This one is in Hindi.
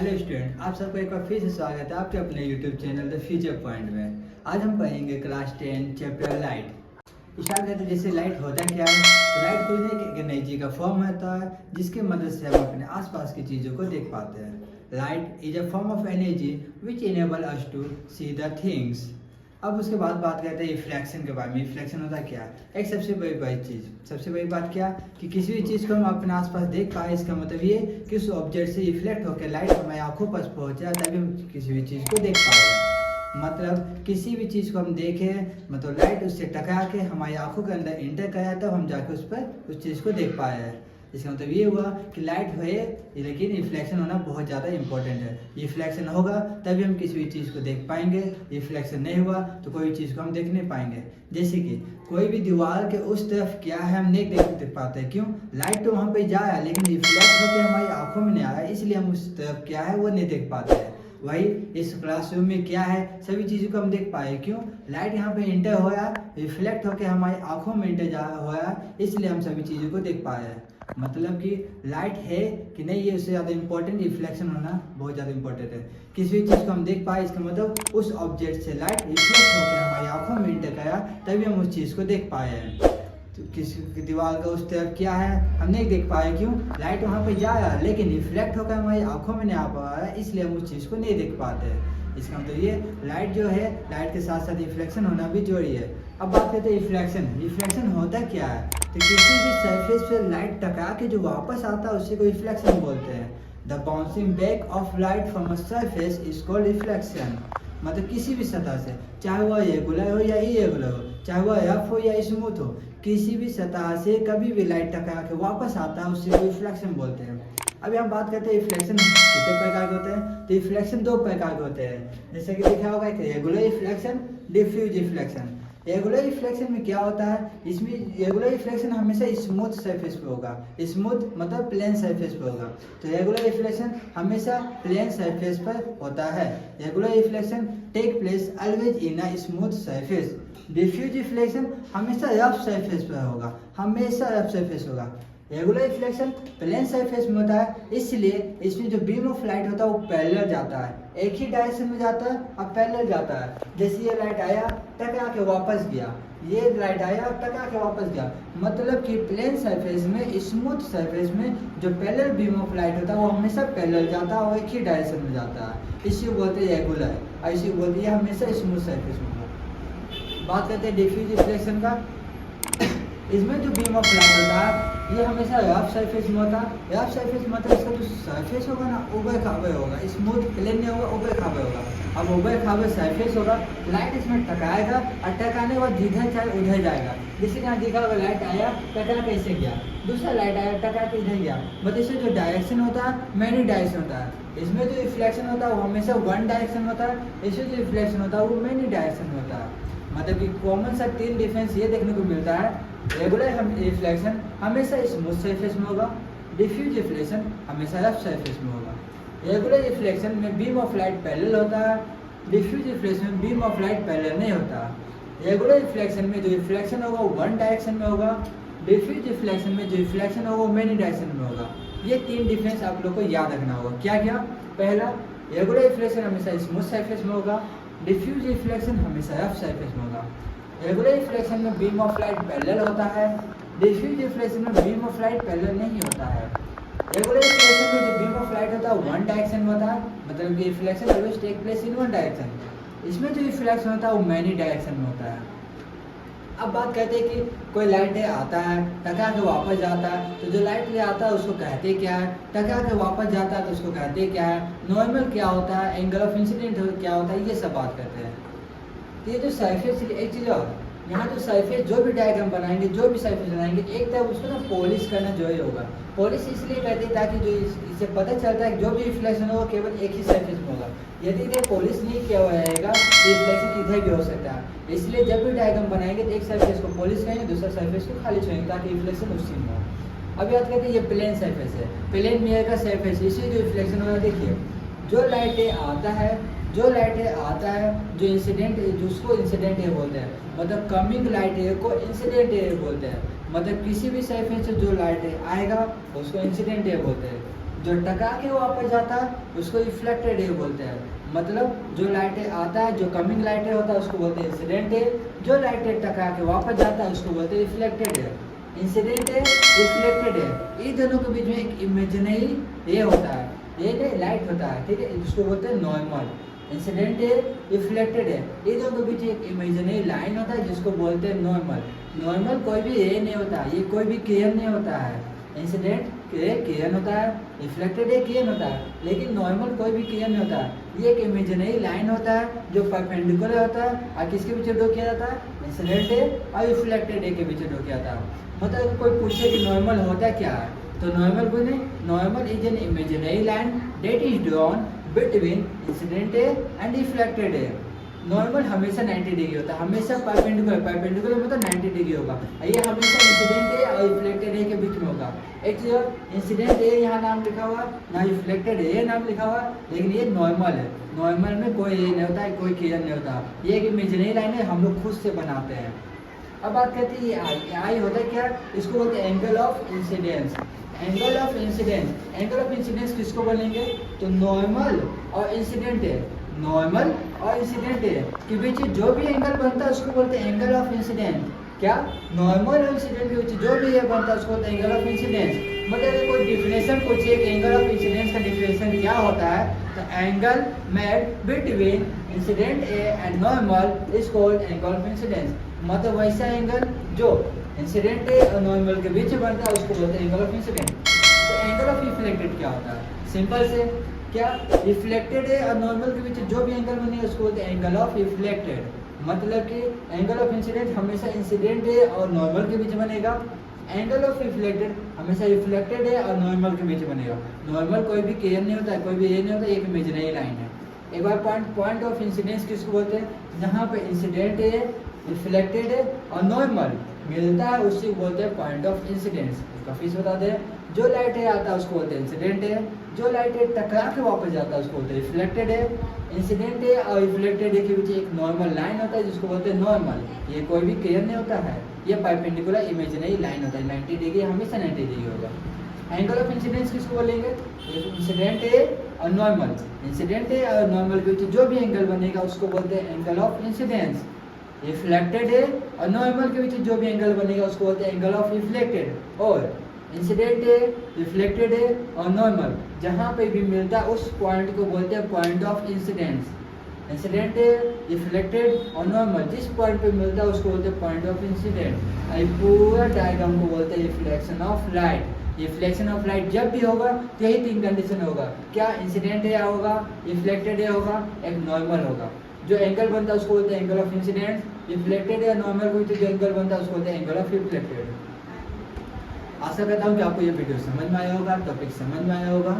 हेलो स्टूडेंट, आप सबको एक बार फिर से स्वागत है आपके अपने YouTube channel the future point में। आज हम पढ़ेंगे क्लास 10 चैप्टर लाइट। स्टार्ट करते हैं। जैसे लाइट होता क्या है, तो लाइट कोई नहीं एक एनर्जी का फॉर्म होता है जिसकी मदद से हम अपने आसपास की चीज़ों को देख पाते हैं। Light is a form of energy which enable us to see the things. अब उसके बाद बात करते हैं रिफ्लेक्शन के बारे में। रिफ्लेक्शन होता क्या है? एक सबसे बड़ी चीज़, सबसे बड़ी बात क्या कि किसी भी चीज़ को हम अपने आसपास देख पाए, इसका मतलब ये कि उस ऑब्जेक्ट से रिफ्लेक्ट होकर लाइट हमारी आंखों पर पहुंचे तभी हम किसी भी चीज़ को देख पाए। मतलब किसी भी चीज़ को हम देखें, मतलब लाइट उससे टकरा के हमारी आंखों के अंदर इंटर कराया तब हम जाके उस पर उस चीज़ को देख पाए हैं। इसका मतलब ये हुआ कि लाइट है लेकिन रिफ्लेक्शन होना बहुत ज़्यादा इंपॉर्टेंट है। रिफ्लेक्शन होगा तभी हम किसी भी चीज़ को देख पाएंगे, रिफ्लेक्शन नहीं हुआ तो कोई चीज़ को हम देख नहीं पाएंगे। जैसे कि कोई भी दीवार के उस तरफ क्या है हम नहीं देख पाते, क्यों? लाइट तो वहाँ पे जा रहा है लेकिन रिफ्लेक्ट होकर हमारी आंखों में नहीं आ रहा है, इसलिए हम उस तरफ क्या है वो नहीं देख पाते हैं। वही इस क्लासरूम में क्या है सभी चीज़ों को हम देख पाए, क्यों? लाइट यहाँ पे इंटर हो रहा है, रिफ्लेक्ट होकर हमारी आंखों में इंटर जा हो रहा है, इसलिए हम सभी चीज़ों को देख पाए हैं। मतलब कि लाइट है कि नहीं ये उससे ज़्यादा इंपॉर्टेंट रिफ्लेक्शन होना बहुत ज़्यादा इंपॉर्टेंट है। किसी भी चीज़ को हम देख पाए इसका मतलब उस ऑब्जेक्ट से लाइट रिफ्लेक्ट होकर हमारी आंखों में इंटर करा तभी हम उस चीज़ को देख पाए हैं। तो किसी की दीवार का उस तरफ क्या है हम नहीं देख पाए, क्यों? लाइट वहाँ पे जा रहा है लेकिन रिफ्लेक्ट होकर हमारी आंखों में नहीं आ पा रहा है, इसलिए हम उस चीज़ को नहीं देख पाते हैं। इसका मतलब ये लाइट जो है, लाइट के साथ साथ रिफ्लेक्शन होना भी जरूरी है। अब बात करते हैं रिफ्लेक्शन। रिफ्लेक्शन होता क्या है? तो किसी भी सरफेस पे लाइट टकरा के जो वापस आता है उसी को रिफ्लेक्शन बोलते हैं। The bouncing back of light from a surface is called reflection. मतलब किसी भी सतह से, चाहे वह रेगुलर हो या इरेगुलर हो, चाहे वह रफ हो या स्मूथ हो, किसी भी सतह से कभी भी लाइट टकरा के वापस आता है उसी को रिफ्लेक्शन बोलते हैं। अभी हम बात करते हैं रिफ्लेक्शन कितने प्रकार के होते हैं। तो रिफ्लेक्शन दो प्रकार के होते हैं, जैसे कि लिखा होगा एक regular reflection, diffuse reflection. Regular reflection में क्या होता है, इसमें रेगुलर रिफ्लेक्शन हमेशा स्मूथ सरफेस पे होगा। स्मूथ मतलब प्लेन सरफेस पे होगा। तो रेगुलर रिफ्लेक्शन हमेशा प्लेन सरफेस पर होता है। Regular reflection take place always in a smooth surface. Diffuse reflection हमेशा रफ सरफेस पर होगा, हमेशा रफ सरफेस होगा। रेगुलर रिफ्लेक्शन प्लेन सरफेस में होता है, इसलिए इसमें जो बीम ऑफ लाइट होता है वो पैरेलल जाता है, एक ही डायरेक्शन में जाता है और पैरेलल जाता है। जैसे ये लाइट आया टकरा के वापस गया, ये लाइट आया टकरा के वापस गया। मतलब कि प्लेन सरफेस में, स्मूथ सरफेस में जो पैरेलल बीम ऑफ लाइट होता है वो हमेशा पैरेलल जाता है और एक ही डायरेक्शन में जाता है, इसी को बोलते हैं रेगुलर और इसी को बोलते हैं हमेशा स्मूथ सरफेस में होगा। बात करते हैं डिफ्यूज रिफ्लेक्शन का। इसमें जो बीम ऑफ लाइट होता है ये हमेशा रफ सरफेस में होता है। रफ सरफेस मतलब इसका जो सरफेस होगा ना उबड़ खाबड़ होगा, स्मूथ प्लेन नहीं होगा, उबड़ खाबड़ होगा। अब उबड़ खाबड़ सरफेस होगा, लाइट इसमें टकराएगा और टकराने के बाद जिधर चाहे उधर जाएगा। जैसे यहाँ दिखा होगा लाइट आया टकरा कैसे गया, दूसरा लाइट आया टकरा के इधर गया। मतलब इससे जो डायरेक्शन होता है मैनी डायरेक्शन होता है। इसमें जो रिफ्लेक्शन होता है वो हमेशा वन डायरेक्शन होता है, इसमें जो रिफ्लेक्शन होता है वो मैनी डायरेक्शन होता है। मतलब कि कॉमन सा तीन डिफरेंस ये देखने को मिलता है। रेगुलर रिफ्लेक्शन हमेशा स्मूथ सरफेस में होगा, डिफ्यूज रिफ्लेक्शन हमेशा रफ सरफेस में होगा। रेगुलर रिफ्लेक्शन में बीम ऑफ लाइट पैरेलल होता है, डिफ्यूज रिफ्लेक्शन में बीम ऑफ लाइट पैरेलल नहीं होता। रेगुलर रिफ्लेक्शन में जो रिफ्लेक्शन होगा वो वन डायरेक्शन में होगा, डिफ्यूज रिफ्लेक्शन में जो रिफ्लेक्शन होगा वो मेनी डायरेक्शन में होगा। ये तीन डिफरेंस आप लोग को याद रखना होगा। क्या क्या? पहला, रेगुलर रिफ्लेक्शन हमेशा स्मूथ सरफेस में होगा, डिफ्यूज रिफ्लेक्शन हमेशा रफ सरफेस में होगा। रेगुलर रिफ्लेक्शन में बीम ऑफ लाइट पैरेलल होता है, डिफ्यूज रिफ्लेक्शन में बीम ऑफ लाइट पैरेलल नहीं होता है। रेगुलर रिफ्लेक्शन में जो बीम ऑफ लाइट होता है वन डायरेक्शन में होता है, मतलब कि reflection always take place in one direction. इसमें जो रिफ्लेक्शन होता है वो मैनी डायरेक्शन में होता है। अब बात करते हैं कि कोई लाइट आता है टकरा के वापस जाता है, तो जो लाइट ले आता है उसको कहते क्या है, टकरा के वापस जाता है तो उसको कहते क्या है, नॉर्मल क्या होता है, एंगल ऑफ इंसिडेंट क्या होता है, ये सब बात करते हैं। तो ये जो सरफेस, एक चीज़ और, यहाँ जो सरफेस जो भी डायग्राम बनाएंगे, जो भी सरफेस बनाएंगे, एक तरफ उसको ना पॉलिश करना जरूरी होगा। पॉलिश इसलिए करते हैं ताकि जो इससे पता चलता है कि जो भी रिफ्लेक्शन होगा केवल एक ही सरफेस में होगा। यदि इधर पॉलिश नहीं किया हुआ रहेगा तो रिफ्लेक्शन इधर भी हो सकता है। इसलिए जब भी डायग्राम बनाएंगे तो एक सरफेस को पॉलिश करेंगे, दूसरा सरफेस को खाली छोड़ेंगे ताकि रिफ्लेक्शन उसी में हो। अब याद करते हैं ये प्लेन सरफेस है, प्लेन मिरर का सरफेस, इसलिए जो रिफ्लेक्शन होगा, देखिए जो लाइटें आता है, जो इंसिडेंट, जिसको इंसिडेंट रे बोलते हैं, मतलब कमिंग लाइट रे को इंसिडेंट रे बोलते हैं। मतलब किसी भी सरफेस से जो लाइट आएगा उसको इंसिडेंट रे बोलते हैं। जो टकरा के वापस जाता है उसको रिफ्लेक्टेड रे बोलते हैं। मतलब जो लाइटें आता है, जो कमिंग लाइटें होता है उसको बोलते हैं इंसिडेंट रे, जो लाइटें टकरा के वापस जाता है उसको बोलते हैं रिफ्लेक्टेड रे। इंसिडेंट है, रिफ्लेक्टेड है, ये दोनों के बीच में एक इमेजिनरी रे होता है, ये लाइट होता है, ठीक है, इसको बोलते हैं नॉर्मल। इंसिडेंट है, रिफ्लेक्टेड है, ये दोनों के बीच एक इमेजिनरी लाइन होता है जिसको बोलते हैं नॉर्मल। नॉर्मल कोई भी रे नहीं होता, ये कोई भी किरण नहीं होता है। इंसिडेंट किरण होता है, रिफ्लेक्टेड किरण होता है, लेकिन नॉर्मल कोई भी किरण नहीं होता है। ये एक इमेजिनरी लाइन होता है जो परपेंडिकुलर होता है और किसके पीछे ड्रॉ किया जाता है, इंसिडेंट और रिफ्लेक्टेड के पीछे ड्रॉ किया जाता है। मतलब कोई पूछे कि नॉर्मल होता क्या है, तो नॉर्मल बोले normal is an imaginary line that is drawn between incident and reflected ray. Normal हमेशा 90 डिग्री होता है, हमेशा परपेंडिकुलर, परपेंडिकुलर मतलब 90 डिग्री होगा। ये हमेशा इंसिडेंट है और रिफ्लेक्टेड है के बीच में होगा। एक चीज इंसिडेंट है यहाँ नाम लिखा हुआ, ना रिफ्लेक्टेड है नाम लिखा हुआ, लेकिन ये नॉर्मल है। नॉर्मल में कोई ये नहीं होता है, कोई किरण नहीं होता, ये एक इमेजिनरी लाइन है, हम लोग खुद से बनाते हैं। अब बात करते हैं ये आई होता है क्या, इसको बोलते हैं angle of incidence. Angle of incidence, angle of incidence किसको बोलेंगे, तो नॉर्मल और इंसिडेंट है, नॉर्मल और इंसिडेंट है के बीच जो भी एंगल बनता है उसको बोलते हैं एंगल ऑफ इंसिडेंस। क्या, नॉर्मल और इंसिडेंट के बीच जो भी ये बनता है उसको बोलते हैं एंगल ऑफ इंसिडेंस। मतलब कोई डिफिनेशन पूछिए कि एंगल ऑफ इंसिडेंस का डिफिनेशन क्या होता है, तो angle made between incident A and normal is called angle of incidence. मतलब वैसा एंगल जो इंसिडेंट ए और नॉर्मल के बीच बनता है उसको बोलते हैं एंगल ऑफ इंसिडेंट। तो एंगल ऑफ रिफ्लेक्टेड क्या होता है, सिंपल से क्या, रिफ्लेक्टेड है और नॉर्मल के बीच जो भी एंगल बनेगा उसको बोलते हैं एंगल ऑफ रिफ्लेक्टेड। मतलब कि एंगल ऑफ इंसिडेंट हमेशा इंसिडेंट है और नॉर्मल के बीच बनेगा, एंगल ऑफ रिफ्लेक्टेड हमेशा रिफ्लेक्टेड है और नॉर्मल के बीच बनेगा। नॉर्मल कोई भी किरण नहीं होता है, कोई भी ये नहीं होता, एक इमेजिनरी लाइन है। एक बार पॉइंट ऑफ इंसिडेंस किसको बोलते हैं, जहाँ पे इंसिडेंट है, रिफ्लेक्टेड है और नॉर्मल मिलता है उससे बोलते हैं पॉइंट ऑफ इंसिडेंस। इसका फीस बता दें, जो लाइट है आता है उसको बोलते हैं इंसिडेंट है, जो लाइट है टकरा के वापस जाता है उसको बोलते हैं रिफ्लेक्टेड है। इंसिडेंट है और रिफ्लेक्टेड है के बीच एक नॉर्मल लाइन होता है जिसको बोलते हैं नॉर्मल। ये कोई भी किरण नहीं होता है, ये परपेंडिकुलर इमेजिनरी लाइन होता है, 90 डिग्री हमेशा 90 डिग्री होगा। एंगल ऑफ इंसिडेंस किसको बोलेंगे, इंसिडेंट है और नॉर्मल, इंसिडेंट है और नॉर्मल के बीच जो भी एंगल बनेगा उसको बोलते हैं एंगल ऑफ इंसिडेंस। रिफ्लेक्टेड है और नॉर्मल के बीच जो भी एंगल बनेगा उसको बोलते हैं एंगल ऑफ रिफ्लेक्टेड। और इंसिडेंट है, रिफ्लेक्टेड है और नॉर्मल जहाँ पे भी मिलता है उस पॉइंट को बोलते हैं पॉइंट ऑफ इंसिडेंस। इंसिडेंट है, रिफ्लेक्टेड और नॉर्मल जिस पॉइंट पे मिलता है उसको बोलते हैं पॉइंट ऑफ इंसिडेंट। और पूरा डायग्राम को बोलते हैं reflection of light. Reflection of light जब भी होगा तो यही तीन कंडीशन होगा, क्या, इंसिडेंट है होगा, रिफ्लेक्टेड है होगा, एक नॉर्मल होगा। जो एंगल बनता है उसको बोलते हैं एंगल ऑफ इंसिडेंट, रिफ्लेक्टेड है नॉर्मल को जो एंगल बनता है उसको बोलते हैं एंगल ऑफ रिफ्लेक्टेड। आशा करता हूँ कि आपको ये वीडियो समझ में आया होगा, टॉपिक समझ में आया होगा।